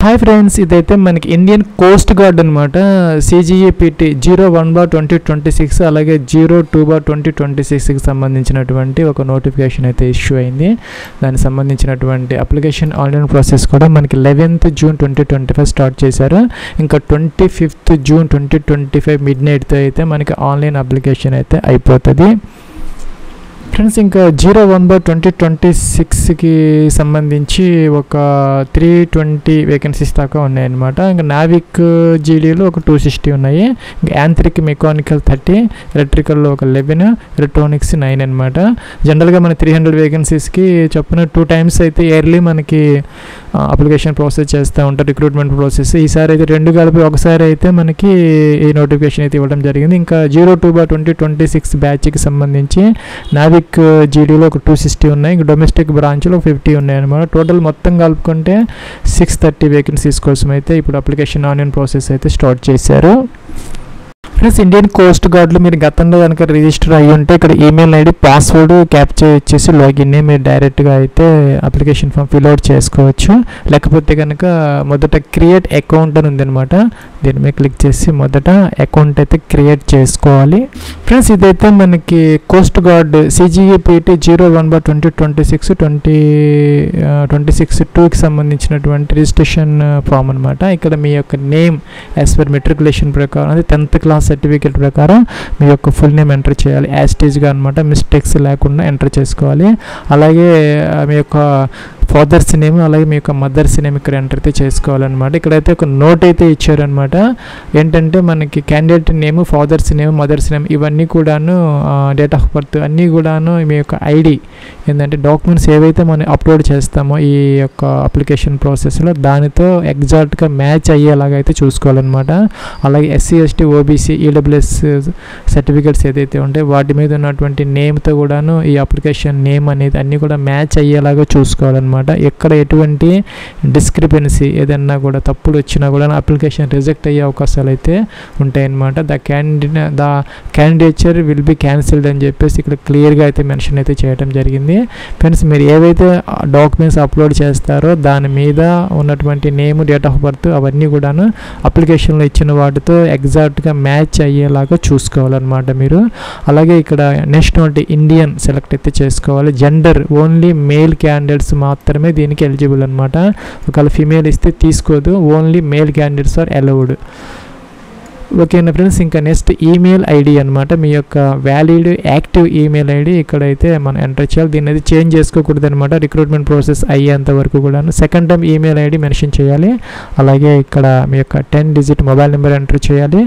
Hi friends, ఇదైతే మనకి Indian coast guard అనమాట. CGEPT 01/2026 అలాగే 02/2026కి సంబంధించినటువంటి ఒక నోటిఫికేషన్ అయితే ఇష్యూ అయింది. దానికి సంబంధించినటువంటి అప్లికేషన్ ఆన్లైన్ ప్రాసెస్ కూడా మనకి 11th June 2025 స్టార్ట్ చేశారు. ఇంకా 25th June 2025 midnight అయితే మనకి ఆన్లైన్ అప్లికేషన్ అయితే అయిపోతుంది. ఫ్రెండ్స్, ఇంకా 01/2026కి సంబంధించి ఒక 320 వేకెన్సీస్ దాకా ఉన్నాయన్నమాట. ఇంకా నావిక్ జీడీలో ఒక 260 ఉన్నాయి. ఇంకా యాంత్రిక్ మెకానికల్ 30, ఎలక్ట్రికల్లో ఒక 11, ఎలక్ట్రానిక్స్ 9 అనమాట. జనరల్గా మన 300 వేకెన్సీస్కి చొప్పున 2 times అయితే ఇయర్లీ మనకి అప్లికేషన్ ప్రాసెస్ చేస్తూ ఉంటారు, రిక్రూట్మెంట్ ప్రాసెస్. ఈసారి అయితే 2 కలిపి ఒకసారి అయితే మనకి ఈ నోటిఫికేషన్ అయితే ఇవ్వడం జరిగింది. ఇంకా 02/2026 బ్యాచ్కి సంబంధించి నావిక్ జీడీలో ఒక 260 ఉన్నాయి. ఇంకా డొమెస్టిక్ బ్రాంచ్లో 50 ఉన్నాయి అనమాట. టోటల్ మొత్తం కలుపుకుంటే 630 వేకెన్సీస్ కోసం అయితే ఇప్పుడు అప్లికేషన్ ఆన్లైన్ ప్రాసెస్ అయితే స్టార్ట్ చేశారు. ఫ్రెండ్స్, ఇండియన్ కోస్ట్ గార్డ్లో మీరు గతంలో కనుక రిజిస్టర్ అయ్యి ఉంటే ఇక్కడ ఈమెయిల్ ఐడి పాస్వర్డ్ క్యాప్చర్ ఇచ్చేసి లాగిన్ మీరు డైరెక్ట్గా అయితే అప్లికేషన్ ఫామ్ ఫిల్అవుట్ చేసుకోవచ్చు. లేకపోతే కనుక మొదట క్రియేట్ అకౌంట్ అని ఉందన్నమాట. దీని మీద క్లిక్ చేసి మొదట అకౌంట్ అయితే క్రియేట్ చేసుకోవాలి. ఫ్రెండ్స్, ఇదైతే మనకి కోస్ట్ గార్డ్ CGEPT 01/2026-2026-2కి సంబంధించినటువంటి రిజిస్ట్రేషన్ ఫామ్ అనమాట. ఇక్కడ మీ యొక్క నేమ్ యాజ్ పర్ మెట్రికులేషన్ ప్రకారం, అది 10th క్లాస్ సర్టిఫికేట్ ప్రకారం మీ యొక్క ఫుల్ నేమ్ ఎంటర్ చేయాలి. యాస్టేజ్గా అనమాట, మిస్టేక్స్ లేకుండా ఎంటర్ చేసుకోవాలి. అలాగే మీ యొక్క ఫాదర్స్ నేమ్ అలాగే మీ యొక్క మదర్స్ నేమ్ ఇక్కడ ఎంటర్ అయితే చేసుకోవాలన్నమాట. ఇక్కడైతే ఒక నోట్ అయితే ఇచ్చారనమాట. ఏంటంటే మనకి candidate name, father's name, mother's name ఇవన్నీ కూడాను, డేట్ ఆఫ్ బర్త్ అన్నీ కూడాను, మీ యొక్క ఐడి ఏంటంటే డాక్యుమెంట్స్ ఏవైతే మనం అప్లోడ్ చేస్తామో ఈ యొక్క అప్లికేషన్ ప్రాసెస్లో దానితో ఎగ్జాక్ట్గా మ్యాచ్ అయ్యేలాగా అయితే చూసుకోవాలన్నమాట. అలాగే SC ST OBC EWS certificates ఏదైతే ఉంటాయో వాటి మీద ఉన్నటువంటి నేమ్తో కూడాను ఈ అప్లికేషన్ నేమ్ అనేది అన్నీ కూడా మ్యాచ్ అయ్యేలాగా చూసుకోవాలన్నమాట. ఎక్కడ ఎటువంటి డిస్క్రిపెన్సీ ఏదన్నా కూడా తప్పులు వచ్చినా కూడా అప్లికేషన్ రిజెక్ట్ అయ్యే అవకాశాలు అయితే ఉంటాయన్నమాట. The candidature will be cancelled అని చెప్పేసి ఇక్కడ క్లియర్గా అయితే మెన్షన్ అయితే చేయడం జరిగింది. ఫ్రెండ్స్, మీరు ఏవైతే డాక్యుమెంట్స్ అప్లోడ్ చేస్తారో దాని మీద ఉన్నటువంటి నేమ్, డేట్ ఆఫ్ బర్త్ అవన్నీ కూడాను అప్లికేషన్లో ఇచ్చిన వాటితో ఎగ్జాక్ట్గా మ్యాచ్ అయ్యేలాగా చూసుకోవాలన్నమాట మీరు. అలాగే ఇక్కడ నేషనాలిటీ ఇండియన్ సెలెక్ట్ అయితే చేసుకోవాలి. జెండర్ ఓన్లీ మేల్ క్యాండిడేట్స్ మాత్రమే దీనికి ఎలిజిబుల్ అనమాట. ఒకవేళ ఫీమేల్ ఇస్తే తీసుకోదు, only male candidates are allowed. ఓకేనా ఫ్రెండ్స్, ఇంకా నెక్స్ట్ ఈమెయిల్ ఐడి అనమాట. మీ యొక్క వ్యాలిడ్ యాక్టివ్ ఈమెయిల్ ఐడి ఇక్కడైతే మనం ఎంటర్ చేయాలి. దీన్ని అయితే చేంజ్ చేసుకోకూడదు అనమాట రిక్రూట్మెంట్ ప్రాసెస్ అయ్యేంత వరకు కూడా. Second time email ID mention చేయాలి. అలాగే ఇక్కడ మీ యొక్క 10 digit మొబైల్ నెంబర్ ఎంటర్ చేయాలి.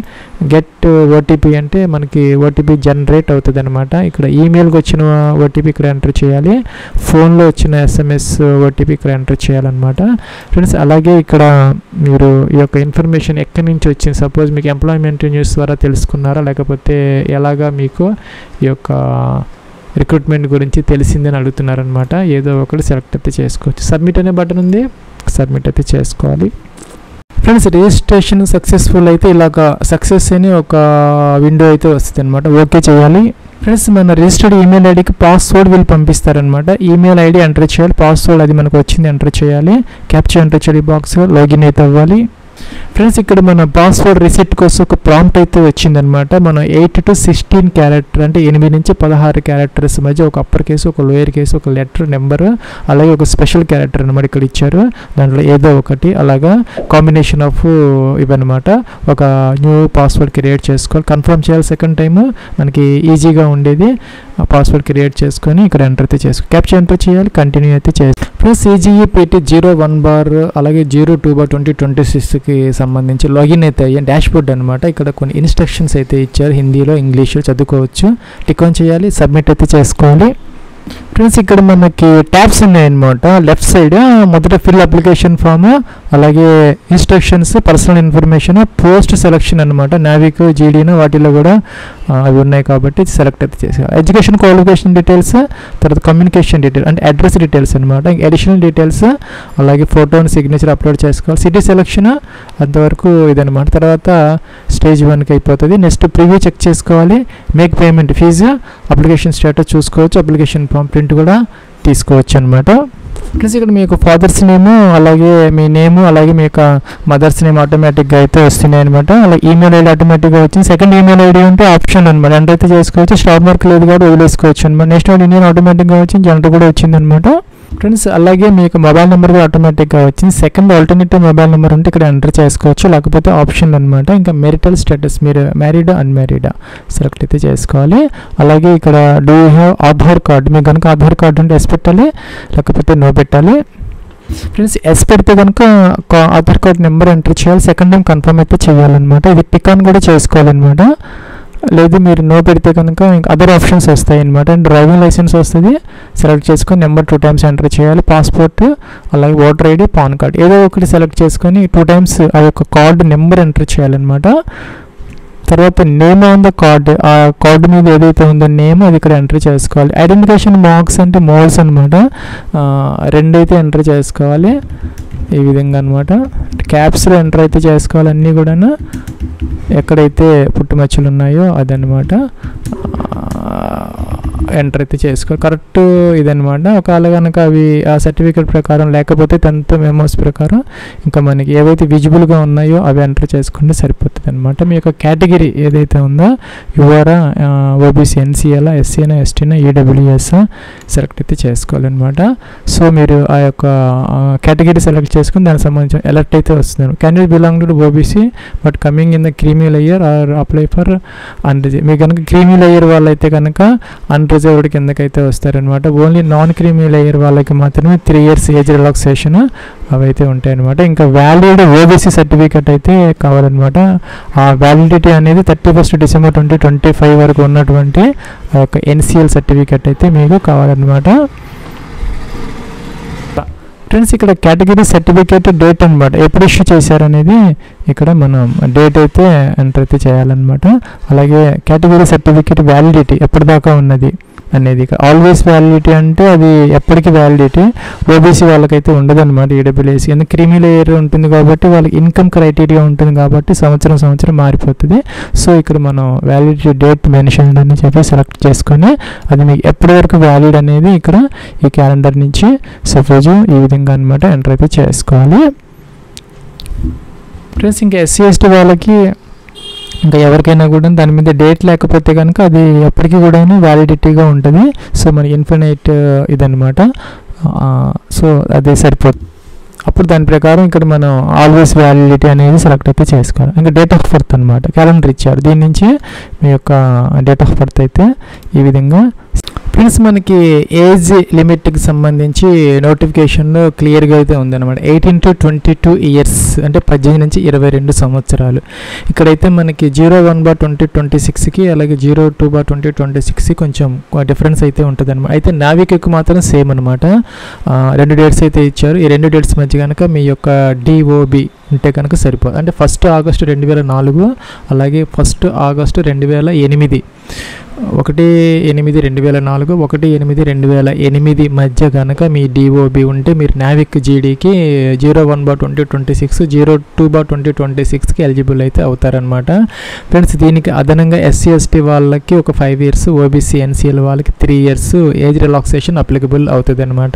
గెట్ OTP అంటే మనకి OTP జనరేట్ అవుతుంది అనమాట. ఇక్కడ ఈమెయిల్కి వచ్చిన OTP ఇక్కడ ఎంటర్ చేయాలి. ఫోన్లో వచ్చిన SMS OTP ఇక్కడ ఎంటర్ చేయాలన్నమాట. ఫ్రెండ్స్, అలాగే ఇక్కడ మీరు ఈ యొక్క ఇన్ఫర్మేషన్ ఎక్కడి నుంచి వచ్చింది, సపోజ్ మీకు ఎంప్లాయ్మెంట్ న్యూస్ ద్వారా తెలుసుకున్నారా లేకపోతే ఎలాగా మీకు ఈ యొక్క రిక్రూట్మెంట్ గురించి తెలిసిందని అడుగుతున్నారనమాట. ఏదో ఒకటి సెలెక్ట్ అయితే చేసుకోవచ్చు. సబ్మిట్ అనే బటన్ ఉంది, సబ్మిట్ అయితే చేసుకోవాలి. ఫ్రెండ్స్, రిజిస్ట్రేషన్ సక్సెస్ఫుల్ అయితే ఇలాగ సక్సెస్ అని ఒక విండో అయితే వస్తుంది అనమాట. ఓకే చేయాలి. ఫ్రెండ్స్, మన రిజిస్టర్డ్ ఈమెయిల్ ఐడికి పాస్వర్డ్ వీళ్ళు పంపిస్తారనమాట. ఈమెయిల్ ఐడి ఎంటర్ చేయాలి, పాస్వర్డ్ అది మనకు వచ్చింది ఎంటర్ చేయాలి, క్యాప్చర్ ఎంటర్ చేయాలి, బాక్స్ లాగిన్ అయితే అవ్వాలి. ఫ్రెండ్స్, ఇక్కడ మన పాస్వర్డ్ రిసీట్ కోసం ఒక ప్రాంప్ట్ అయితే వచ్చిందనమాట. మనం 8 to 16 క్యారెక్టర్ అంటే 8 నుంచి 16 క్యారెక్టర్స్ మధ్య ఒక అప్పర్ కేసు, ఒక లోయర్ కేసు, ఒక లెటర్ నెంబర్, అలాగే ఒక స్పెషల్ క్యారెక్టర్ అనమాట ఇక్కడ ఇచ్చారు. దాంట్లో ఏదో ఒకటి అలాగా కాంబినేషన్ ఆఫ్ ఇవన్నమాట. ఒక న్యూ పాస్వర్డ్ క్రియేట్ చేసుకోవాలి, కన్ఫర్మ్ చేయాలి. సెకండ్ టైం మనకి ఈజీగా ఉండేది పాస్వర్డ్ క్రియేట్ చేసుకొని ఇక్కడ ఎంటర్ అయితే క్యాప్చర్ ఎంటర్ చేయాలి, కంటిన్యూ అయితే చేయాలి. ప్లస్ CGEPT 01 అలాగే 02/2026కి సంబంధించి లాగిన్ అయితే అయ్యే డాష్బోర్డ్ అనమాట. ఇక్కడ కొన్ని ఇన్స్ట్రక్షన్స్ అయితే ఇచ్చారు, హిందీలో ఇంగ్లీష్లో చదువుకోవచ్చు. టిక్ ఆన్ చేయాలి, సబ్మిట్ అయితే చేసుకోవాలి. ఫ్రెండ్స్, ఇక్కడ మనకి ట్యాబ్స్ ఉన్నాయన్నమాట. లెఫ్ట్ సైడ్ మొదట ఫిల్ అప్లికేషన్ ఫామ్, అలాగే instructions, personal information, post selection అనమాట. నావిక్ జీడీను వాటిలో కూడా అవి ఉన్నాయి కాబట్టి సెలెక్ట్ అయితే చేసేయాలి. ఎడ్యుకేషన్ క్వాలిఫికేషన్ డీటెయిల్స్, తర్వాత కమ్యూనికేషన్ డీటెయిల్స్ అంటే అడ్రస్ డీటెయిల్స్ అనమాట. అడిషనల్ డీటెయిల్స్, అలాగే ఫోటో అండ్ సిగ్నేచర్ అప్లోడ్ చేసుకోవాలి. సిటీ సెలెక్షన్ అంతవరకు ఇదనమాట. తర్వాత స్టేజ్ 1కి అయిపోతుంది. నెక్స్ట్ ప్రివ్యూ చెక్ చేసుకోవాలి. Make payment fee, application status చూసుకోవచ్చు. అప్లికేషన్ ఫామ్ ప్రింట్ కూడా తీసుకోవచ్చు అనమాట. ప్లస్ ఇక్కడ మీకు ఫాదర్స్ నేము అలాగే మీ నేము అలాగే మీ యొక్క మదర్స్ నేమ్ ఆటోమేటిక్గా అయితే వస్తున్నాయి అనమాట. అలాగే ఈమెయిల్ ఐడి ఆటోమేటిక్గా వచ్చింది. సెకండ్ ఈమెయిల్ ఐడి ఉంటే ఆప్షన్ అనమాట, ఎంటర్ అయితే చేసుకోవచ్చు. స్టార్ మార్క్ లేదు కాబట్టి వదిలేసుకోవచ్చు అనమాట. నెక్స్ట్ ఇండియన్ ఆటోమేటిక్గా వచ్చింది, జనరల్ కూడా వచ్చింది అనమాట ఫ్రెండ్స్. అలాగే మీకు మొబైల్ నెంబర్ కూడా ఆటోమేటిక్గా వచ్చింది. సెకండ్ ఆల్టర్నేటివ్ మొబైల్ నెంబర్ ఉంటే ఇక్కడ ఎంటర్ చేసుకోవచ్చు, లేకపోతే ఆప్షన్ అనమాట. ఇంకా మెరిటల్ స్టేటస్, మీరు మ్యారీడా అన్మ్యారీడా సెలెక్ట్ అయితే చేసుకోవాలి. అలాగే ఇక్కడ do you have Aadhaar card, మీకు కనుక ఆధార్ కార్డు ఉంటే ఎస్ పెట్టాలి, లేకపోతే నో పెట్టాలి. ఫ్రెండ్స్ ఎస్ పెడితే కనుక ఆధార్ కార్డ్ నెంబర్ ఎంటర్ చేయాలి, సెకండ్ టైం కన్ఫర్మ్ అయితే చేయాలన్నమాట. ఇది టిక్ ఆన్ కూడా చేసుకోవాలన్నమాట. లేదు మీరు నో పెడితే కనుక ఇంకా అదర్ ఆప్షన్స్ వస్తాయి అనమాట. అండ్ డ్రైవింగ్ లైసెన్స్ వస్తుంది, సెలెక్ట్ చేసుకొని నెంబర్ 2 టైమ్స్ ఎంటర్ చేయాలి. పాస్పోర్ట్ అలాగే ఓటర్ ఐడి, పాన్ కార్డ్ ఏదో ఒకటి సెలెక్ట్ చేసుకొని 2 టైమ్స్ ఆ యొక్క కార్డు నెంబర్ ఎంటర్ చేయాలన్నమాట. తర్వాత నేమ్ ఆన్ ద కార్డ్, ఆ కార్డు మీద ఏదైతే ఉందో నేమ్ అది ఇక్కడ ఎంటర్ చేసుకోవాలి. ఐడెంటిఫికేషన్ మార్క్స్ అంటే మోల్స్ అనమాట, 2 అయితే ఎంటర్ చేసుకోవాలి ఈ విధంగా అనమాట. క్యాప్స్లో ఎంటర్ అయితే చేసుకోవాలి అన్నీ కూడా, ఎక్కడైతే పుట్టుమచ్చలు ఉన్నాయో అదనమాట ఎంటర్ అయితే చేసుకోవాలి. కరెక్ట్ ఇదనమాట. ఒకవేళ కనుక అవి ఆ సర్టిఫికేట్ ప్రకారం లేకపోతే 10th మెమోస్ ప్రకారం ఇంకా మనకి ఏవైతే విజిబుల్గా ఉన్నాయో అవి ఎంటర్ చేసుకుంటే సరిపోతుంది అనమాట. మీ యొక్క కేటగిరీ ఏదైతే ఉందో యువరా, ఓబీసీ, ఎన్సీఎలా, ఎస్సీనా, ఎస్టీనా, ఈడబ్ల్యూఎస్ సెలెక్ట్ అయితే చేసుకోవాలన్నమాట. సో మీరు ఆ యొక్క కేటగిరీ సెలెక్ట్ చేసుకుని దానికి సంబంధించిన అలర్ట్ అయితే వస్తుంది. Candidate belong to OBC but coming in the creamy layer or apply for unreserved. మీకు కనుక క్రీమీ లేయర్ వాళ్ళైతే కనుక అన్రిజర్వ్డ్ కిందకైతే వస్తారనమాట. ఓన్లీ నాన్ క్రీమీ లేయర్ వాళ్ళకి మాత్రమే 3 years ఏజ్ రిలాక్సేషన్ అవి అయితే ఉంటాయి అనమాట. ఇంకా వ్యాలిడ్ ఓబీసీ సర్టిఫికేట్ అయితే కావాలన్నమాట. ఆ వ్యాలిడిటీ అనేది 31st December 2025 వరకు ఉన్నటువంటి ఆ యొక్క ఎన్సీఎల్ సర్టిఫికేట్ అయితే మీకు కావాలన్నమాట. ఫ్రెండ్స్ ఇక్కడ కేటగిరీ సర్టిఫికేట్ డేట్ అనమాట, ఎప్పుడు ఇష్యూ చేశారనేది ఇక్కడ మనం డేట్ అయితే ఎంటర్ అయితే చేయాలన్నమాట. అలాగే కేటగిరీ సర్టిఫికేట్ వ్యాలిడిటీ ఎప్పటిదాకా ఉన్నది అనేది, ఇక్కడ ఆల్వేస్ వ్యాలిడిటీ అంటే అది ఎప్పటికీ వ్యాలిడిటీ. ఓబీసీ వాళ్ళకైతే ఉండదు అనమాట, ఈడబ్ల్యూఎస్సీ ఎందుకు క్రీమీ లేయర్ ఉంటుంది కాబట్టి వాళ్ళకి ఇన్కమ్ క్రైటీరియా ఉంటుంది కాబట్టి సంవత్సరం మారిపోతుంది. సో ఇక్కడ మనం వ్యాలిడిటీ డేట్ మెన్షన్ అని చెప్పి సెలెక్ట్ చేసుకొని అది మీకు ఎప్పటి వరకు వ్యాలిడ్ అనేది ఇక్కడ ఈ క్యాలెండర్ నుంచి సపోజ్ ఈ విధంగా అనమాట ఎంటర్ అయితే చేసుకోవాలి. ఫ్రెండ్స్ ఇంకా ఎస్సీ ఎస్టీ వాళ్ళకి ఇంకా ఎవరికైనా కూడా దాని మీద డేట్ లేకపోతే కనుక అది ఎప్పటికీ కూడా వ్యాలిడిటీగా ఉంటుంది. సో మన ఇన్ఫినైట్ ఇదనమాట. సో అది సరిపోతుంది. అప్పుడు దాని ప్రకారం ఇక్కడ మనం ఆల్వేస్ వ్యాలిడిటీ అనేది సెలెక్ట్ అయితే చేసుకోవాలి. ఇంకా డేట్ ఆఫ్ బర్త్ అనమాట, క్యాలెండర్ ఇచ్చారు, దీని నుంచి మీ యొక్క డేట్ ఆఫ్ బర్త్ అయితే ఈ విధంగా. ఫ్రెండ్స్ మనకి ఏజ్ లిమిట్కి సంబంధించి నోటిఫికేషన్లో క్లియర్గా అయితే ఉందన్నమాట. 18 to 22 years అంటే 18 నుంచి 22 సంవత్సరాలు. ఇక్కడైతే మనకి 01/2026కి అలాగే 02/2026కి కొంచెం డిఫరెన్స్ అయితే ఉంటుంది అనమాట. అయితే నావికకు మాత్రం సేమ్ అనమాట, 2 డేట్స్ అయితే ఇచ్చారు. ఈ 2 డేట్స్ మధ్య కనుక మీ యొక్క డిఓబి ఉంటే కనుక సరిపోదు. అంటే 1 August 2004 అలాగే 1 August 2008, 1/8/2004, 1/8/2008 మధ్య కనుక మీ డిఓబి ఉంటే మీరు నావిక్ జీడీకి 01/2026, 02/2026కి ఎలిజిబుల్ అయితే అవుతారనమాట. ఫ్రెండ్స్ దీనికి అదనంగా ఎస్సీ ఎస్టీ వాళ్ళకి ఒక 5 years, ఓబీసీ ఎన్సీఎల్ వాళ్ళకి 3 years ఏజ్ రిలాక్సేషన్ అప్లికబుల్ అవుతుంది అనమాట.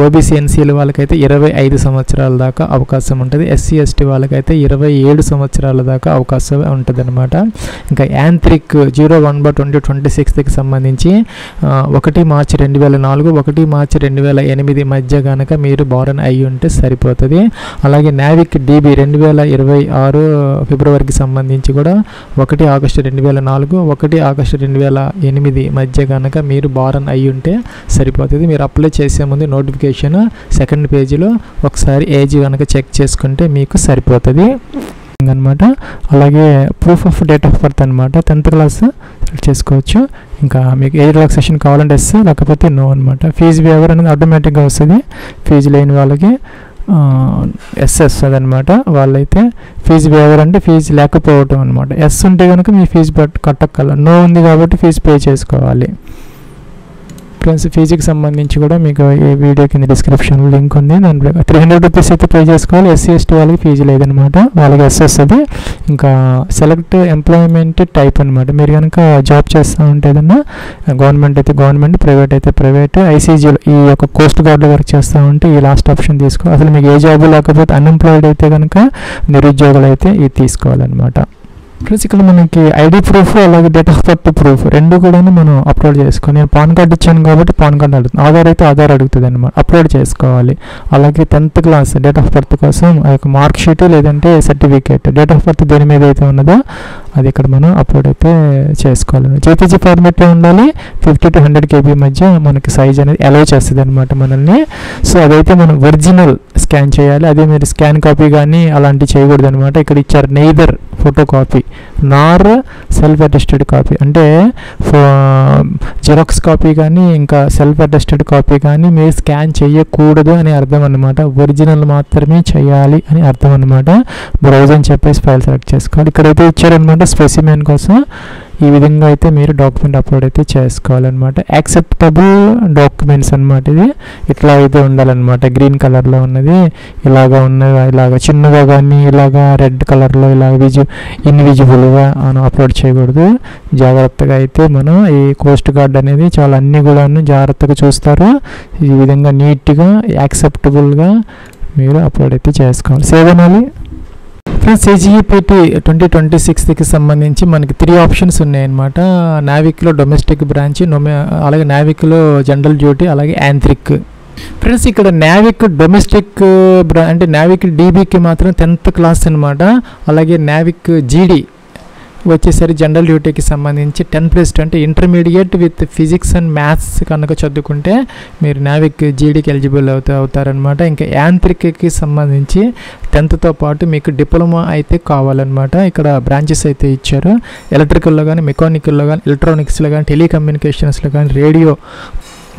ఓబీసీ ఎన్సీఎల్ వాళ్ళకైతే 25 సంవత్సరాల దాకా అవకాశం ఉంటుంది. ఎస్సీ ఎస్టీ వాళ్ళకైతే 27 సంవత్సరాల దాకా అవకాశం ఉంటుంది అనమాట. ఇంకా యాంత్రిక్ 01/2026కి సంబంధించి 1 March 2004, 1 March 2008 మధ్య కనుక మీరు బారన్ అయ్యి ఉంటే సరిపోతుంది. అలాగే నావిక్ డీబీ 2026 ఫిబ్రవరికి సంబంధించి కూడా 1 August 2004, 1 August 2008 మధ్య కనుక మీరు బారన్ అయ్యి ఉంటే సరిపోతుంది. మీరు అప్లై చేసే ముందు నోటిఫికేషన్ సెకండ్ పేజీలో ఒకసారి ఏజ్ కనుక చెక్ చేసుకుంటే మీకు సరిపోతుంది అనమాట. అలాగే proof of date of birth అనమాట, 10th class చేసుకోవచ్చు. ఇంకా మీకు ఏజ్ రిలాక్సేషన్ కావాలంటే ఎస్, లేకపోతే నో అనమాట. ఫీజు వేవర్ అనేది ఆటోమేటిక్గా వస్తుంది. ఫీజు లేని వాళ్ళకి ఎస్ వస్తుంది అనమాట. వాళ్ళైతే ఫీజు వేవర్ అంటే ఫీజు లేకపోవటం అనమాట. ఎస్ ఉంటే కనుక మీ ఫీజు కట్టక్కల, నో ఉంది కాబట్టి ఫీజు పే చేసుకోవాలి. ఫ్రెండ్స్ ఫీజుకి సంబంధించి కూడా మీకు ఈ వీడియో కింద డిస్క్రిప్షన్లో లింక్ ఉంది. దాంట్లో 300 రూపీస్ అయితే పే చేసుకోవాలి. SC ST వాళ్ళకి ఫీజు లేదనమాట, వాళ్ళకి ఎస్ వస్తుంది. ఇంకా సెలెక్ట్ ఎంప్లాయ్మెంట్ టైప్ అనమాట. మీరు కనుక జాబ్ చేస్తూ ఉంటే ఏదన్నా గవర్నమెంట్ అయితే గవర్నమెంట్, ప్రైవేట్ అయితే ప్రైవేట్, ఐసీజీలో ఈ యొక్క కోస్ట్ గార్డ్లో వర్క్ చేస్తూ ఉంటే ఈ లాస్ట్ ఆప్షన్ తీసుకో. అసలు మీకు ఏ జాబ్ లేకపోతే అన్ఎంప్లాయిడ్ అయితే కనుక నిరుద్యోగులు అయితే ఇది తీసుకోవాలన్నమాట. ఫ్రెండ్స్ ఇక్కడ మనకి ఐడి ప్రూఫ్ అలాగే డేట్ ఆఫ్ బర్త్ ప్రూఫ్ రెండు కూడా మనం అప్లోడ్ చేసుకోవాలి. నేను పాన్ కార్డు ఇచ్చాను కాబట్టి పాన్ కార్డు అడుగుతుంది, ఆధార్ అయితే ఆధార్ అడుగుతుంది అనమాట, అప్లోడ్ చేసుకోవాలి. అలాగే 10th class date of birth కోసం ఆ యొక్క మార్క్ షీట్ లేదంటే సర్టిఫికేట్, డేట్ ఆఫ్ బర్త్ దేని మీద అయితే ఉన్నదో అది ఇక్కడ మనం అప్లోడ్ అయితే చేసుకోవాలి. జేపీజీ ఫార్మాట్ ఉండాలి. 50 to 100 KB మధ్య మనకి సైజ్ అనేది అలౌ చేస్తుంది అనమాట మనల్ని. సో అదైతే మనం ఒరిజినల్ స్కాన్ చేయాలి. అదే మీరు స్కాన్ కాపీ కానీ అలాంటివి చేయకూడదు అనమాట. ఇక్కడ ఇచ్చారు నెయిదర్ ఫోటో కాపీ నార్ సెల్ఫ్ అటెస్టెడ్ కాపీ, అంటే జిరాక్స్ కాపీ కానీ ఇంకా సెల్ఫ్ అటెస్టెడ్ కాపీ కానీ మీరు స్కాన్ చేయకూడదు అని అర్థం అనమాట. ఒరిజినల్ మాత్రమే చేయాలి అని అర్థం అనమాట. బ్రౌజ్ అని చెప్పేసి ఫైల్ సెలెక్ట్ చేసుకోవాలి. ఇక్కడైతే ఇచ్చారనమాట స్పెసిమెన్ కోసం. ఈ విధంగా అయితే మీరు డాక్యుమెంట్ అప్లోడ్ అయితే చేసుకోవాలన్నమాట. యాక్సెప్టబుల్ డాక్యుమెంట్స్ అనమాట. ఇది ఇట్లా అయితే ఉండాలన్నమాట. గ్రీన్ కలర్లో ఉన్నది ఇలాగా ఉన్నది, ఇలాగ చిన్నగా కానీ ఇలాగా రెడ్ కలర్లో ఇలాగ ఇన్విజిబుల్గా అప్లోడ్ చేయకూడదు. జాగ్రత్తగా అయితే మనం ఈ కోస్ట్ గార్డ్ అనేది చాలా అన్నీ కూడా జాగ్రత్తగా చూస్తారు. ఈ విధంగా నీట్గా యాక్సెప్టబుల్గా మీరు అప్లోడ్ అయితే చేసుకోవాలి. సేవ్ అనాలి. ఫ్రెండ్స్ CGPT 2026కి సంబంధించి మనకి 3 ఆప్షన్స్ ఉన్నాయన్నమాట. నావిక్లో డొమెస్టిక్ బ్రాంచ్, అలాగే నావిక్లో జనరల్ డ్యూటీ, అలాగే యాంత్రిక్. ఫ్రెండ్స్ ఇక్కడ నావిక్ డొమెస్టిక్ అంటే నావిక్ DBకి మాత్రం 10th క్లాస్ అనమాట. అలాగే నావిక్ GD వచ్చేసరికి జనరల్ డ్యూటీకి సంబంధించి 10+2 intermediate with physics and maths కనుక చదువుకుంటే మీరు నావిక్ జీడీకి ఎలిజిబుల్ అవుతారనమాట. ఇంకా యాంత్రికకి సంబంధించి 10th పాటు మీకు డిప్లొమా అయితే కావాలన్నమాట. ఇక్కడ బ్రాంచెస్ అయితే ఇచ్చారు. ఎలక్ట్రికల్లో కానీ, మెకానికల్లో కానీ, ఎలక్ట్రానిక్స్లో కానీ, టెలికమ్యూనికేషన్స్లో కానీ, రేడియో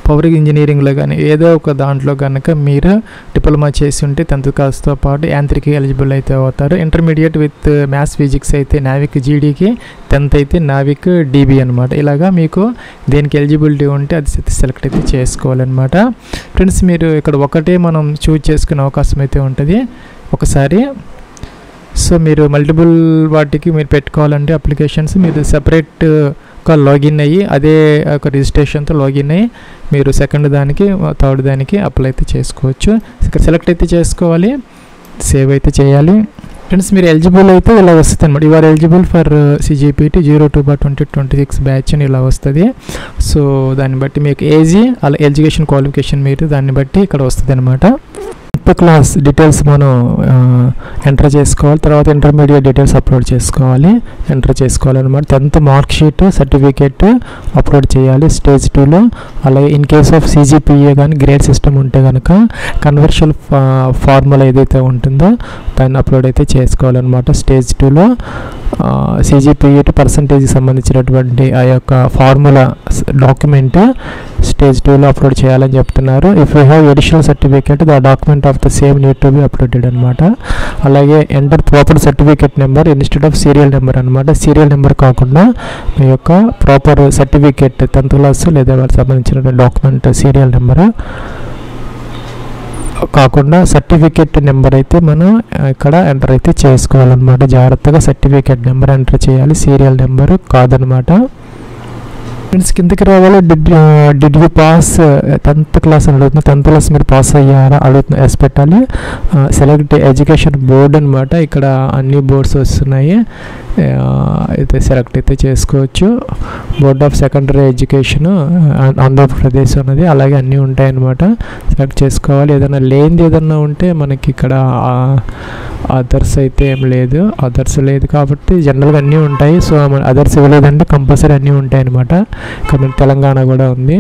పవర్ ఇంజనీరింగ్లో కానీ ఏదో ఒక దాంట్లో కనుక మీరు డిప్లొమా చేసి ఉంటే 10th క్లాస్తో పాటు యాంత్రిక ఎలిజిబుల్ అయితే అవుతారు. ఇంటర్మీడియట్ విత్ మ్యాథ్స్ ఫిజిక్స్ అయితే నావిక్ జీడీకి, 10th అయితే నావిక్ DB అనమాట. ఇలాగా మీకు దేనికి ఎలిజిబిలిటీ ఉంటే అది సెలెక్ట్ అయితే చేసుకోవాలన్నమాట. ఫ్రెండ్స్ మీరు ఇక్కడ ఒకటే మనం చూజ్ చేసుకునే అవకాశం అయితే ఉంటుంది ఒకసారి. సో మీరు మల్టిపుల్ వాటికి మీరు పెట్టుకోవాలంటే అప్లికేషన్స్ మీరు సెపరేట్గా లాగిన్ అయ్యి అదే ఒక రిజిస్ట్రేషన్తో లాగిన్ అయ్యి మీరు సెకండ్ దానికి, థర్డ్ దానికి అప్లై అయితే చేసుకోవచ్చు. ఇక్కడ సెలెక్ట్ అయితే చేసుకోవాలి, సేవ్ అయితే చేయాలి. ఫ్రెండ్స్ మీరు ఎలిజిబుల్ అయితే ఇలా వస్తుంది అనమాట. You are eligible for CGPT 02/2026 batch అని ఇలా వస్తుంది. సో దాన్ని బట్టి మీకు ఏజీ అలా ఎడ్యుకేషన్ క్వాలిఫికేషన్ మీరు దాన్ని బట్టి ఇక్కడ వస్తుంది అనమాట. 10th క్లాస్ డీటెయిల్స్ మనం ఎంటర్ చేసుకోవాలి. తర్వాత ఇంటర్మీడియట్ డీటెయిల్స్ అప్లోడ్ చేసుకోవాలన్నమాట. 10th mark sheet, certificate upload చేయాలి స్టేజ్ 2లో. అలాగే ఇన్ కేస్ ఆఫ్ CGPA కానీ గ్రేడ్ సిస్టమ్ ఉంటే కనుక కన్వర్షన్ ఫార్ములా ఏదైతే ఉంటుందో దాన్ని అప్లోడ్ అయితే చేసుకోవాలన్నమాట స్టేజ్ 2లో. CGPA పర్సంటేజ్కి సంబంధించినటువంటి ఆ యొక్క ఫార్ములా డాక్యుమెంట్ స్టేజ్ 2లో అప్లోడ్ చేయాలని చెప్తున్నారు. If you have additional certificate the document of the same need to be uploaded అనమాట. అలాగే enter proper certificate number instead of serial number అనమాట. సీరియల్ నెంబర్ కాకుండా మీ యొక్క ప్రాపర్ సర్టిఫికేట్ 10th క్లాస్ లేదా వాళ్ళకి సంబంధించిన డాక్యుమెంట్ సీరియల్ నెంబర్ కాకుండా certificate number అయితే మనం ఇక్కడ ఎంటర్ అయితే చేసుకోవాలన్నమాట. జాగ్రత్తగా సర్టిఫికేట్ నెంబర్ ఎంటర్ చేయాలి, సీరియల్ నెంబర్ కాదనమాట. ఫ్రెండ్స్ కిందకి రావాలి. Did you pass 10th class అని అడుగుతుంది. 10th క్లాస్ మీరు పాస్ అయ్యారా అడుగుతుంది, ఎస్ పెట్టాలి. సెలెక్ట్ ఎడ్యుకేషన్ బోర్డ్ అనమాట. ఇక్కడ అన్ని బోర్డ్స్ వస్తున్నాయి, అయితే సెలెక్ట్ అయితే చేసుకోవచ్చు. Board of secondary education Andhra Pradesh ఉన్నది, అలాగే అన్నీ ఉంటాయన్నమాట. సెలెక్ట్ చేసుకోవాలి. ఏదన్నా ఉంటే మనకి ఇక్కడ అదర్స్ అయితే ఏం లేదు, అదర్స్ లేదు కాబట్టి జనరల్గా అన్నీ ఉంటాయి. సో అదర్స్ ఇవ్వలేదంటే కంపల్సరీ అన్నీ ఉంటాయి అన్నమాట. ఇక్కడ తెలంగాణ కూడా ఉంది,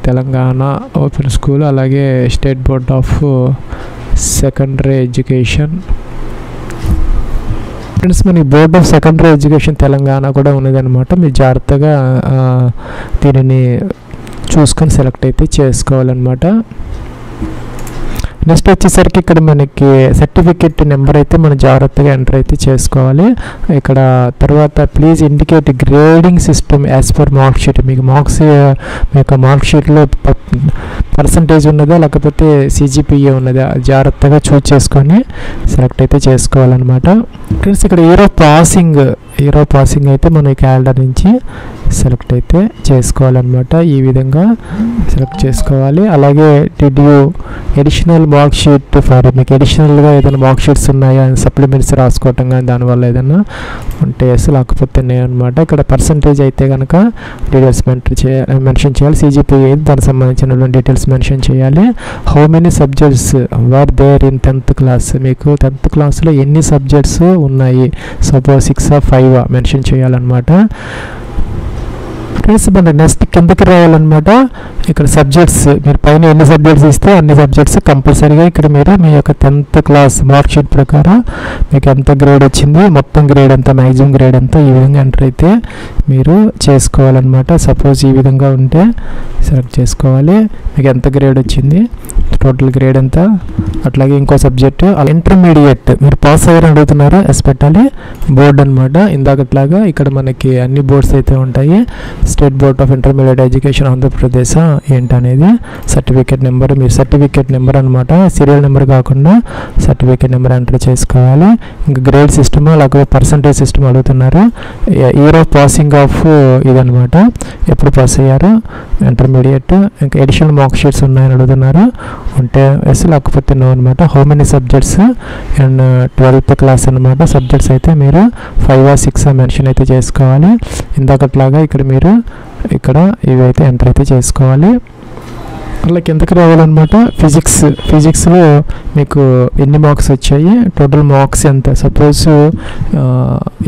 తెలంగాణ ఓపెన్ స్కూల్, అలాగే state board of secondary education. Friends మనకి board of secondary education Telangana కూడా ఉన్నదన్నమాట. మీరు జాగ్రత్తగా దీనిని చూసుకొని సెలెక్ట్ అయితే చేసుకోవాలన్నమాట. నెక్స్ట్ వచ్చేసరికి ఇక్కడ మనకి సర్టిఫికెట్ నెంబర్ అయితే మనం జాగ్రత్తగా ఎంటర్ అయితే చేసుకోవాలి. ఇక్కడ తర్వాత please indicate grading system as per mark sheet. మీకు మీ యొక్క మార్క్ షీట్లో పర్సంటేజ్ ఉన్నదా లేకపోతే CGPA ఉన్నదా జాగ్రత్తగా చూస్ చేసుకొని సెలెక్ట్ అయితే చేసుకోవాలన్నమాట. ఫ్రెండ్స్ ఇక్కడ ఇయర్ ఆఫ్ పాసింగ్ అయితే మనం ఈ క్యాలెండర్ నుంచి సెలెక్ట్ అయితే చేసుకోవాలన్నమాట. ఈ విధంగా సెలెక్ట్ చేసుకోవాలి. అలాగే did you additional mark sheet for, మీకు ఎడిషనల్గా ఏదైనా మార్క్ షీట్స్ ఉన్నాయా సప్లిమెంట్స్ రాసుకోవటం కానీ దానివల్ల ఏదైనా ఉంటే లేకపోతే నేను అనమాట. ఇక్కడ పర్సంటేజ్ అయితే కనుక డీటెయిల్స్ మెన్షన్ చేయాలి. CGPA దానికి సంబంధించిన డీటెయిల్స్ మెన్షన్ చేయాలి. How many subjects were there in 10th class, మీకు 10th క్లాస్లో ఎన్ని సబ్జెక్ట్స్ ఉన్నాయి, సపోజ్ 6 or 5 మెన్షన్ చేయాలన్నమాట. ఫ్రెండ్స్ మన నెక్స్ట్ కిందకి రావాలన్నమాట. ఇక్కడ సబ్జెక్ట్స్ మీరు పైన ఎన్ని సబ్జెక్ట్స్ ఇస్తే అన్ని సబ్జెక్ట్స్ కంపల్సరీగా ఇక్కడ మీరు మీ యొక్క 10th క్లాస్ మార్క్ షీట్ ప్రకారం మీకు ఎంత గ్రేడ్ వచ్చింది, మొత్తం గ్రేడ్ ఎంత, మ్యాక్సిమం గ్రేడ్ ఎంత, ఈ విధంగా ఎంటర్ అయితే మీరు చేసుకోవాలన్నమాట. సపోజ్ ఈ విధంగా ఉంటే సెలెక్ట్ చేసుకోవాలి. మీకు ఎంత గ్రేడ్ వచ్చింది, టోటల్ గ్రేడ్ ఎంత. అట్లాగే ఇంకో సబ్జెక్ట్ ఇంటర్మీడియట్ మీరు పాస్ అయ్యారని అడుగుతున్నారు, ఎస్ పెట్టాలి. బోర్డ్ అనమాట. ఇందాకట్లాగా ఇక్కడ మనకి అన్ని బోర్డ్స్ అయితే ఉంటాయి. State board of intermediate education Andhra Pradesh ఏంటనేది సర్టిఫికేట్ నెంబర్, మీరు సర్టిఫికేట్ నెంబర్ అనమాట, సీరియల్ నెంబర్ కాకుండా సర్టిఫికేట్ నెంబర్ ఎంటర్ చేసుకోవాలి. ఇంకా గ్రేడ్ సిస్టమ్ లేకపోతే పర్సంటేజ్ సిస్టమ్ అడుగుతున్నారు. ఇయర్ ఆఫ్ పాసింగ్ ఆఫ్ ఇదనమాట, ఎప్పుడు పాస్ అయ్యారు, ఇంటర్మీడియట్. ఇంకా ఎడిషనల్ మార్క్ షీట్స్ ఉన్నాయని అడుగుతున్నారు, ఉంటే ఎస్ లేకపోతే నో అనమాట. How many subjects and 12th class అనమాట. సబ్జెక్ట్స్ అయితే మీరు 5 or 6 మెన్షన్ అయితే చేసుకోవాలి. ఇందాకట్లాగా ఇక్కడ మీరు ఇక్కడ ఇవైతే ఎంటర్ అయితే చేసుకోవాలి. అలా కిందకి రావాలన్నమాట. ఫిజిక్స్లో మీకు ఎన్ని మార్క్స్ వచ్చాయి, టోటల్ మార్క్స్ ఎంత, సపోజ్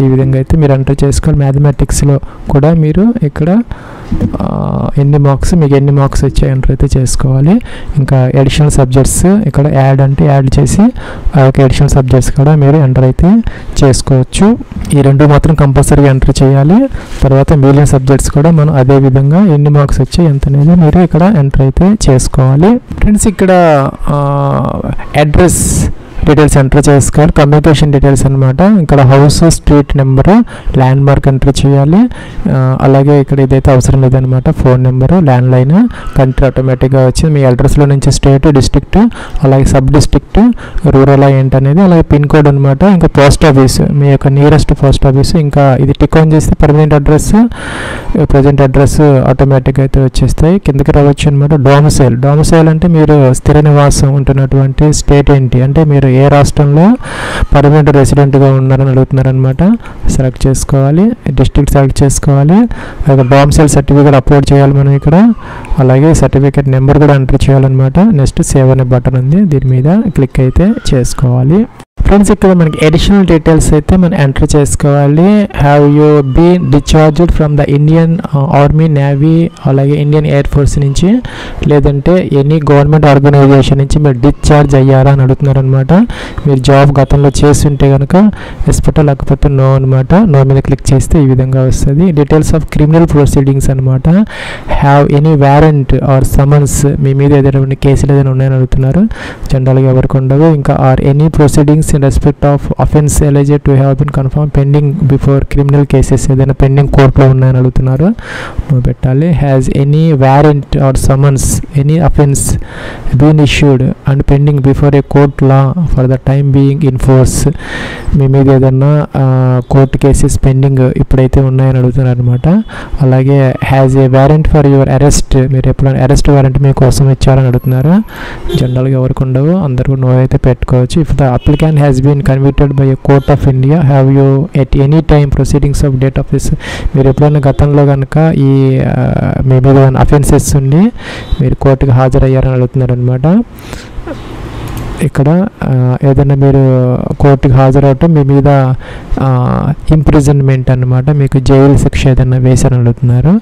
ఈ విధంగా అయితే మీరు ఎంటర్ చేసుకోవాలి. మ్యాథమెటిక్స్లో కూడా మీరు ఇక్కడ ఎన్ని మార్క్స్, మీకు ఎన్ని మార్క్స్ వచ్చాయి ఎంటర్ అయితే చేసుకోవాలి. ఇంకా ఎడిషనల్ సబ్జెక్ట్స్ ఇక్కడ యాడ్ అంటే యాడ్ చేసి ఆ యొక్క ఎడిషనల్ సబ్జెక్ట్స్ కూడా మీరు ఎంటర్ అయితే చేసుకోవచ్చు. ఈ రెండు మాత్రం కంపల్సరీగా ఎంటర్ చేయాలి. తర్వాత మిగిలిన సబ్జెక్ట్స్ కూడా మనం అదే విధంగా ఎన్ని మార్క్స్ వచ్చాయి ఎంత అనేది మీరు ఇక్కడ ఎంటర్ అయితే చేసుకోవాలి. ఫ్రెండ్స్ ఇక్కడ అడ్రస్ డీటెయిల్స్ ఎంటర్ చేసుకోవాలి. కమ్యూనికేషన్ డీటెయిల్స్ అనమాట. ఇక్కడ house, street number, land mark enter చేయాలి. అలాగే ఇక్కడ ఇదైతే అవసరం లేదనమాట. Phone number, land line, country ఆటోమేటిక్గా వచ్చింది. మీ అడ్రస్లో నుంచి స్టేట్, డిస్ట్రిక్ట్, అలాగే సబ్ డిస్ట్రిక్ట్, రూరల్ ఏంటనేది, అలాగే పిన్ కోడ్ అనమాట. ఇంకా పోస్ట్ ఆఫీస్, మీ యొక్క నియరెస్ట్ పోస్ట్ ఆఫీస్. ఇంకా ఇది టిక్ ఆన్ చేస్తే పర్మనెంట్ అడ్రస్, ప్రజెంట్ అడ్రస్ ఆటోమేటిక్గా అయితే వచ్చేస్తాయి. కిందకి రావచ్చు అనమాట. డొమిసైల్ అంటే మీరు స్థిర నివాసం ఉంటున్నటువంటి స్టేట్ ఏంటి, అంటే మీరు ఏ రాష్ట్రంలో పర్మనెంట్ రెసిడెంట్గా ఉన్నారని అడుగుతున్నారనమాట. సెలెక్ట్ చేసుకోవాలి. డిస్ట్రిక్ట్ సెలెక్ట్ చేసుకోవాలి. అలాగే డొమిసైల్ సర్టిఫికేట్ అప్లోడ్ చేయాలి మనం ఇక్కడ. అలాగే సర్టిఫికేట్ నెంబర్ కూడా ఎంటర్ చేయాలన్నమాట. నెక్స్ట్ సేవ్ అనే బటన్ ఉంది, దీని మీద క్లిక్ అయితే చేసుకోవాలి. ఫ్రెండ్స్ ఇక్కడ మనకి అడిషనల్ డీటెయిల్స్ అయితే మనం ఎంటర్ చేసుకోవాలి. Have you been discharged from the Indian army, navy, అలాగే ఇండియన్ ఎయిర్ ఫోర్స్ నుంచి, లేదంటే ఎనీ గవర్నమెంట్ ఆర్గనైజేషన్ నుంచి మీరు డిశ్చార్జ్ అయ్యారా అని అడుగుతున్నారు అనమాట. మీరు జాబ్ గతంలో చేస్తుంటే కనుక ఎస్పెక్ట్, లేకపోతే నో అనమాట. నో మీద క్లిక్ చేస్తే ఈ విధంగా వస్తుంది. డీటెయిల్స్ ఆఫ్ క్రిమినల్ ప్రొసీడింగ్స్ అనమాట. Have any warrant or summons, మీ మీద ఏదైనా కేసులు ఏదైనా ఉన్నాయని అడుగుతున్నారు. జనరల్గా ఎవరికి ఉండవు. ఇంకా or any proceedings in respect of offense alleged to have been confirmed pending before criminal cases, ఏదైనా పెండింగ్ కోర్టులో ఉన్నాయని అడుగుతున్నారు, నువ్వు పెట్టాలి. Has any warrant or summons any offence been issued and pending before a court law for the time being in force, మీ మీద ఏదన్నా court cases pending ఇప్పుడైతే ఉన్నాయని అడుగుతున్నారు అనమాట. అలాగే has a warrant for your arrest, మీరు ఎప్పుడైనా అరెస్ట్ వారెంట్ మీకోసం ఇచ్చారని అడుగుతున్నారు. జనరల్గా ఎవరికి ఉండవు, అందరూ నో అయితే పెట్టుకోవచ్చు. If the applicant has been convicted by a court of India, have you at any time proceedings of date of this, మీరు ఎప్పుడైనా గతంలో కనుక ఈ మీ మీద అఫెన్సెస్ ఉండి మీరు కోర్టుకు హాజరయ్యారని అడుగుతున్నారు అనమాట. ఇక్కడ ఏదైనా మీరు కోర్టుకి హాజరవటం, మీ మీద ఇంప్రిజన్మెంట్ అనమాట, మీకు జైలు శిక్ష ఏదైనా వేశారని అడుగుతున్నారు.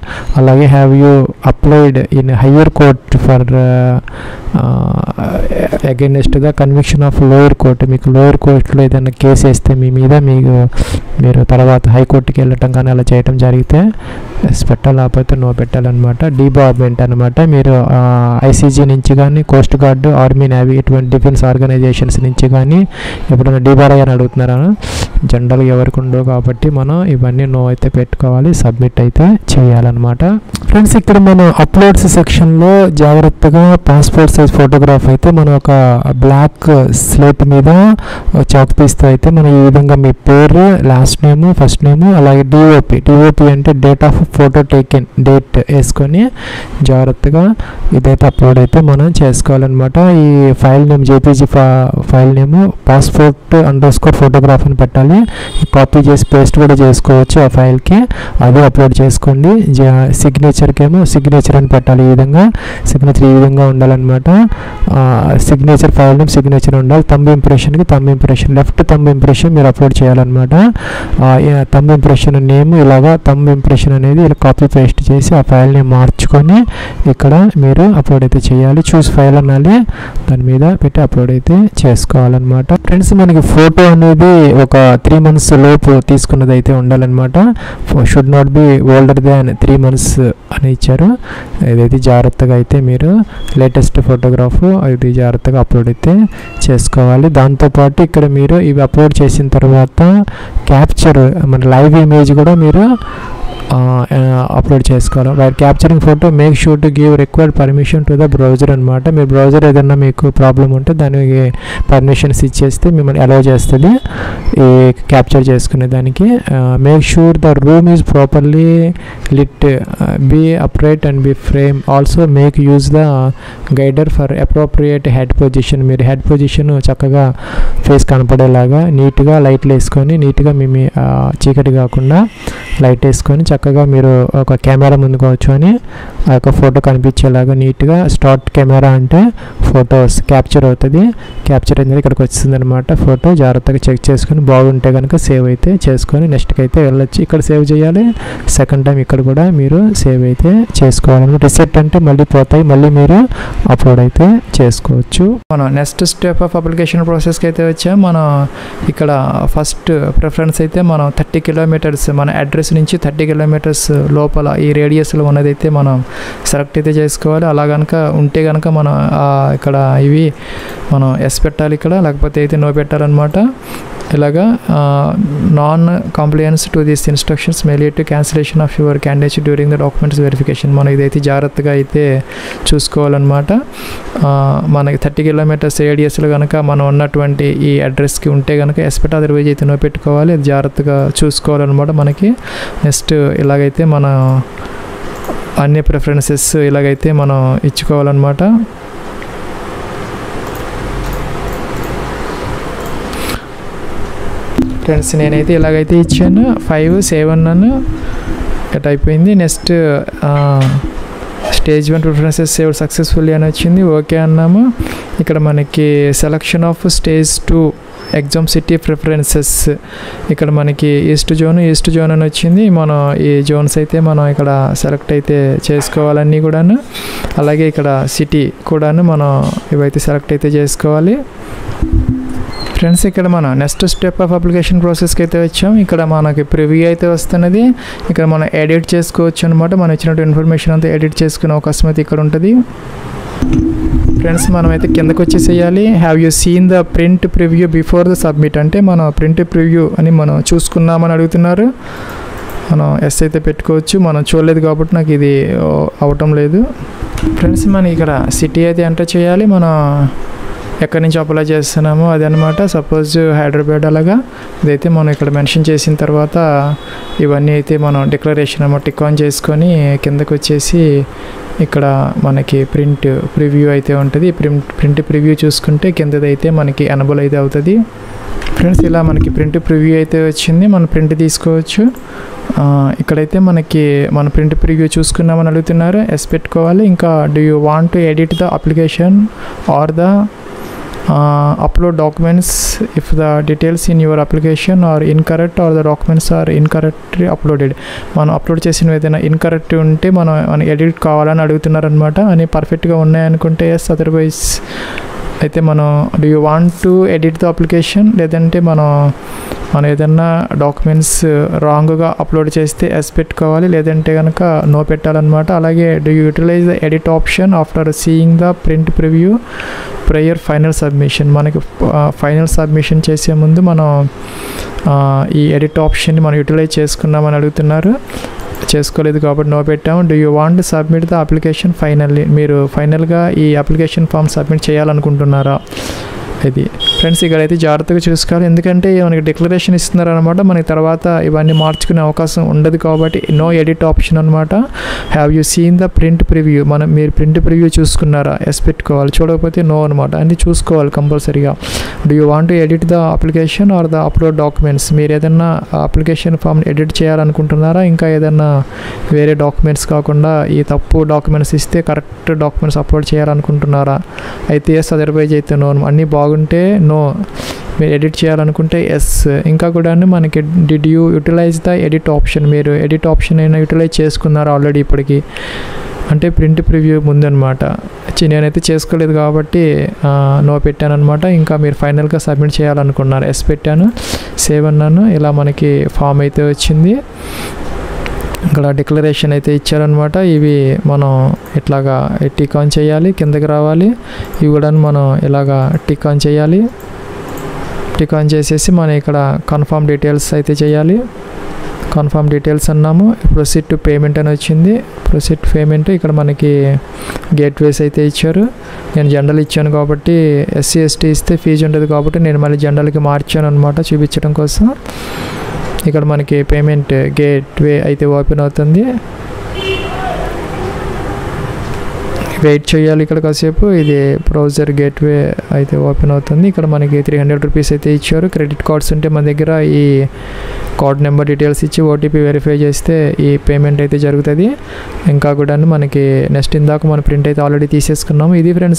అలాగే have you applied in higher court for against the conviction of lower court, మీకు లోయర్ కోర్టులో ఏదైనా కేసు వేస్తే మీ మీద మీరు తర్వాత హైకోర్టుకి వెళ్ళటం కానీ అలా చేయటం జరిగితే ఎస్ పెట్టాలి, లేకపోతే నో పెట్టాలన్నమాట. డీబార్మెంట్ అనమాట. మీరు ఐసీజీ నుంచి కానీ, కోస్ట్ గార్డ్, ఆర్మీ, నేవీ ఇటువంటి డిఫెన్స్ ఆర్గనైజేషన్స్ నుంచి కానీ ఎప్పుడైనా డీబార్ అయ్యని అడుగుతున్నారా? జనరల్గా ఎవరికి ఉండవు కాబట్టి మనం ఇవన్నీ నో అయితే పెట్టుకోవాలి, సబ్మిట్ అయితే చేయాలన్నమాట. ఫ్రెండ్స్ ఇక్కడ మనం అప్లోడ్స్ సెక్షన్లో జాగ్రత్తగా పాస్పోర్ట్ సైజ్ ఫోటోగ్రాఫ్ అయితే మనం ఒక బ్లాక్ స్లేట్ మీద చాక్ పీస్తో అయితే మనం ఈ విధంగా మీ పేరు, లాస్ట్ నేము, ఫస్ట్ నేము, అలాగే డిఓపి అంటే date of photo taken date వేసుకొని జాగ్రత్తగా ఇదైతే అప్లోడ్ అయితే మనం చేసుకోవాలన్నమాట. ఈ ఫైల్ నేమ్ జేపీజీ ఫైల్ నేము passport_photograph అని పెట్టాలి. కాపీ చేసి పేస్ట్ కూడా చేసుకోవచ్చు ఆ ఫైల్కి, అది అప్లోడ్ చేసుకోండి. సిగ్నేచర్కేమో సిగ్నేచర్ అని పెట్టాలి. ఈ విధంగా సిగ్నేచర్ ఈ విధంగా ఉండాలన్నమాట. సిగ్నేచర్ ఫైల్ నేమ్ సిగ్నేచర్ ఉండాలి. థంబ్ ఇంప్రెషన్కి thumb impression, left thumb impression మీరు అప్లోడ్ చేయాలన్నమాట. థంబ్ ఇంప్రెషన్ నేమ్ ఇలాగా థంబ్ ఇంప్రెషన్ అనేది ఇలా కాపీ పేస్ట్ చేసి ఆ ఫైల్ని మార్చుకొని ఇక్కడ మీరు అప్లోడ్ అయితే చేయాలి. చూస్ ఫైల్ అనాలి, దాని మీద పెట్టి అప్లోడ్ అయితే చేసుకోవాలన్నమాట. ఫ్రెండ్స్ మనకి ఫోటో అనేది ఒక 3 months లోపు తీసుకున్నది అయితే ఉండాలన్నమాట. Should not be older than 3 months అని ఇచ్చారు. ఇదైతే జాగ్రత్తగా అయితే మీరు లేటెస్ట్ ఫోటోగ్రాఫ్ ఇది జాగ్రత్తగా అప్లోడ్ అయితే చేసుకోవాలి. దాంతోపాటు ఇక్కడ మీరు ఇవి అప్లోడ్ చేసిన తర్వాత క్యాప్చర్ మన లైవ్ ఇమేజ్ కూడా మీరు అప్లోడ్ చేసుకోవాలి. Wire capturing photo make sure to give required permission to the browser అనమాట. మీ బ్రౌజర్ ఏదన్నా మీకు ప్రాబ్లం ఉంటే దానికి పర్మిషన్స్ ఇచ్చేస్తే మిమ్మల్ని అలౌ చేస్తుంది ఈ క్యాప్చర్ చేసుకునే దానికి. Make sure the room is properly lit, be upright and be frame. Also make use the guider for appropriate head position. మీరు హెడ్ పొజిషన్ చక్కగా ఫేస్ కనపడేలాగా నీట్గా లైట్లు వేసుకొని, నీట్గా మీ చీకటి కాకుండా లైట్ వేసుకొని చక్కగా మీరు ఒక కెమెరా ముందుకు వచ్చుకొని ఆ యొక్క ఫోటో కనిపించేలాగా నీట్గా స్టార్ట్ కెమెరా అంటే ఫొటోస్ క్యాప్చర్ అవుతుంది. క్యాప్చర్ అనేది ఇక్కడికి వస్తుంది అనమాట. ఫోటో జాగ్రత్తగా చెక్ చేసుకొని బాగుంటే కనుక సేవ్ అయితే చేసుకొని నెక్స్ట్కి అయితే వెళ్ళొచ్చు. ఇక్కడ సేవ్ చేయాలి, సెకండ్ టైం ఇక్కడ కూడా మీరు సేవ్ అయితే చేసుకోవాలన్నమాట. రిసెట్ అంటే మళ్ళీ పోతాయి, మళ్ళీ మీరు అప్లోడ్ అయితే చేసుకోవచ్చు. మనం నెక్స్ట్ స్టెప్ ఆఫ్ అప్లికేషన్ ప్రాసెస్కి అయితే వచ్చాం. మనం ఇక్కడ ఫస్ట్ ప్రిఫరెన్స్ అయితే మనం 30 kilometers మన అడ్రస్ నుంచి 30 kilometers లోపల ఈ రేడియస్లో ఉన్నదైతే మనం సెలెక్ట్ అయితే చేసుకోవాలి. అలా కనుక ఉంటే కనుక మనం ఇక్కడ ఇవి మనం ఎస్ పెట్టాలి ఇక్కడ, లేకపోతే అయితే నో పెట్టాలన్నమాట. ఇలాగా non compliance to this instructions may lead to cancellation of your candidate during the documents verification. మనం ఇదైతే జాగ్రత్తగా అయితే చూసుకోవాలన్నమాట. మనకి 30 kilometers రేడియస్లో కనుక మనం ఉన్నటువంటి ఈ అడ్రస్కి ఉంటే కనుక ఎస్ పెట్టి అదర్వైజ్ అయితే నో పెట్టుకోవాలి. అది జాగ్రత్తగా చూసుకోవాలన్నమాట. మనకి నెక్స్ట్ ఇలాగైతే మన అన్ని ప్రిఫరెన్సెస్ ఇలాగైతే మనం ఇచ్చుకోవాలన్నమాట. ఫ్రెండ్స్ నేనైతే ఇలాగైతే ఇచ్చాను 5, 7 అని ఎట్ అయిపోయింది. Next stage 1 preferences save successfully అని వచ్చింది, ఓకే అన్నాము. ఇక్కడ మనకి selection of stage 2 exam city preferences ఇక్కడ మనకి ఈస్ట్ జోన్ అని వచ్చింది. మనం ఈ జోన్స్ అయితే మనం ఇక్కడ సెలెక్ట్ అయితే చేసుకోవాలన్నీ కూడాను. అలాగే ఇక్కడ సిటీ కూడాను మనం ఇవైతే సెలెక్ట్ అయితే చేసుకోవాలి. ఫ్రెండ్స్ ఇక్కడ మనం నెక్స్ట్ స్టెప్ ఆఫ్ అప్లికేషన్ ప్రాసెస్కి అయితే వచ్చాం. ఇక్కడ మనకి ప్రివ్యూ అయితే వస్తున్నది. ఇక్కడ మనం ఎడిట్ చేసుకోవచ్చు అనమాట. మనం ఇచ్చినట్టు ఇన్ఫర్మేషన్ అంతా ఎడిట్ చేసుకునే అవకాశం అయితే ఇక్కడ ఉంటుంది. ఫ్రెండ్స్ మనమైతే కిందకు వచ్చేసేయాలి. Have you seen the print preview before the submit అంటే మనం ప్రింట్ ప్రివ్యూ అని మనం చూసుకున్నామని అడుగుతున్నారు. మనం ఎస్ అయితే పెట్టుకోవచ్చు. మనం చూడలేదు కాబట్టి నాకు ఇది అవటం లేదు. ఫ్రెండ్స్ మనం ఇక్కడ సిటీ అయితే ఎంటర్ చేయాలి. మనం ఎక్కడి నుంచి అప్లై చేస్తున్నామో అది అనమాట. సపోజ్ హైదరాబాద్ అలాగా ఇదైతే మనం ఇక్కడ మెన్షన్ చేసిన తర్వాత ఇవన్నీ అయితే మనం డిక్లరేషన్ అన్నమాట టిక్ ఆన్ చేసుకొని కిందకు వచ్చేసి ఇక్కడ మనకి ప్రింట్ ప్రివ్యూ అయితే ఉంటుంది. ప్రింట్ ప్రివ్యూ చూసుకుంటే కిందదైతే మనకి ఎనబుల్ అయితే అవుతుంది. ఫ్రెండ్స్ ఇలా మనకి ప్రింట్ ప్రివ్యూ అయితే వచ్చింది. మనం ప్రింట్ తీసుకోవచ్చు. ఇక్కడైతే మనకి మన ప్రింట్ ప్రివ్యూ చూసుకున్నామని అడుగుతున్నారు, ఎస్ పెట్టుకోవాలి. ఇంకా do you want to edit the application or the upload documents if the details in your application are incorrect or the documents are incorrectly uploaded. మనం అప్లోడ్ చేసిన ఏదైనా ఇన్కరెక్ట్ ఉంటే మనం ఎడిట్ కావాలని అడుగుతున్నారు అనమాట. అని పర్ఫెక్ట్గా ఉన్నాయనుకుంటే ఎస్, అదర్వైజ్ అయితే మనం do you want to edit the application లేదంటే మనం మనం ఏదైనా డాక్యుమెంట్స్ రాంగ్గా అప్లోడ్ చేస్తే ఎస్ పెట్టుకోవాలి, లేదంటే కనుక నో పెట్టాలన్నమాట. అలాగే do utilize the edit option after seeing the print preview prior final submission. మనకి ఫైనల్ సబ్మిషన్ చేసే ముందు మనం ఈ ఎడిట్ ఆప్షన్ని మనం యూటిలైజ్ చేసుకున్నామని అడుగుతున్నారు. చేసుకోలేదు కాబట్టి నో పెట్టాము. Do you want submit the application finally, మీరు ఫైనల్గా ఈ అప్లికేషన్ ఫామ్ సబ్మిట్ చేయాలనుకుంటున్నారా? ఇది ఫ్రెండ్స్ ఇక్కడైతే జాగ్రత్తగా చూసుకోవాలి, ఎందుకంటే మనకి డిక్లరేషన్ ఇస్తున్నారు అనమాట. మనకి తర్వాత ఇవన్నీ మార్చుకునే అవకాశం ఉండదు కాబట్టి నో ఎడిట్ ఆప్షన్ అనమాట. Have you seen the print preview, మీరు ప్రింట్ ప్రివ్యూ చూసుకున్నారా? ఎస్ పెట్టుకోవాలి, చూడకపోతే నో అనమాట. అన్నీ చూసుకోవాలి కంపల్సరీగా. Do you want to edit the application or the upload documents, మీరు ఏదైనా అప్లికేషన్ ఫామ్ ఎడిట్ చేయాలనుకుంటున్నారా, ఇంకా ఏదైనా వేరే డాక్యుమెంట్స్ కాకుండా ఈ తప్పు డాక్యుమెంట్స్ ఇస్తే కరెక్ట్ డాక్యుమెంట్స్ అప్లోడ్ చేయాలనుకుంటున్నారా? అయితే ఎస్, అదర్వైజ్ అయితే నో. అన్నీ బాగుంటే నో, మీరు ఎడిట్ చేయాలనుకుంటే ఎస్. ఇంకా కూడా మనకి did you utilize the edit option, మీరు ఎడిట్ ఆప్షన్ అయినా యూటిలైజ్ చేసుకున్నారు ఆల్రెడీ ఇప్పటికి, అంటే ప్రింట్ ప్రివ్యూ ముందనమాట. నేనైతే చేసుకోలేదు కాబట్టి నో పెట్టాను అనమాట. ఇంకా మీరు ఫైనల్గా సబ్మిట్ చేయాలనుకున్నారు, ఎస్ పెట్టాను, సేవ్ అన్నాను. ఇలా మనకి ఫామ్ అయితే వచ్చింది. ఇక్కడ డిక్లరేషన్ అయితే ఇచ్చారనమాట. ఇవి మనం ఇట్లాగా టిక్ ఆన్ చేయాలి, కిందకి రావాలి. ఇవి కూడా మనం ఇలాగా టిక్ ఆన్ చేయాలి. టిక్ ఆన్ చేసేసి మనం ఇక్కడ కన్ఫర్మ్ డీటెయిల్స్ అయితే చేయాలి. కన్ఫర్మ్ డీటెయిల్స్ అన్నాము. ప్రొసీడ్ టు పేమెంట్ అని వచ్చింది. ప్రొసీడ్ టు పేమెంట్ ఇక్కడ మనకి గేట్వేస్ అయితే ఇచ్చారు. నేను జనరల్ ఇచ్చాను కాబట్టి, ఎస్సీ ఎస్టీ ఇస్తే ఫీజు ఉంటుంది కాబట్టి నేను మళ్ళీ జనరల్కి మార్చాను అనమాట చూపించడం కోసం. ఇక్కడ మనకి పేమెంట్ గేట్వే అయితే ఓపెన్ అవుతుంది. వెయిట్ చేయాలి ఇక్కడ కాసేపు. ఇది బ్రౌజర్ గేట్వే అయితే ఓపెన్ అవుతుంది. ఇక్కడ మనకి 300 రూపీస్ అయితే ఇచ్చారు. క్రెడిట్ కార్డ్స్ ఉంటే మన దగ్గర ఈ కార్డ్ నెంబర్ డీటెయిల్స్ ఇచ్చి ఓటీపీ వెరిఫై చేస్తే ఈ పేమెంట్ అయితే జరుగుతుంది. ఇంకా కూడా మనకి నెక్స్ట్ ఇందాక మన ప్రింట్ అయితే ఆల్రెడీ తీసేసుకున్నాము. ఇది ఫ్రెండ్స్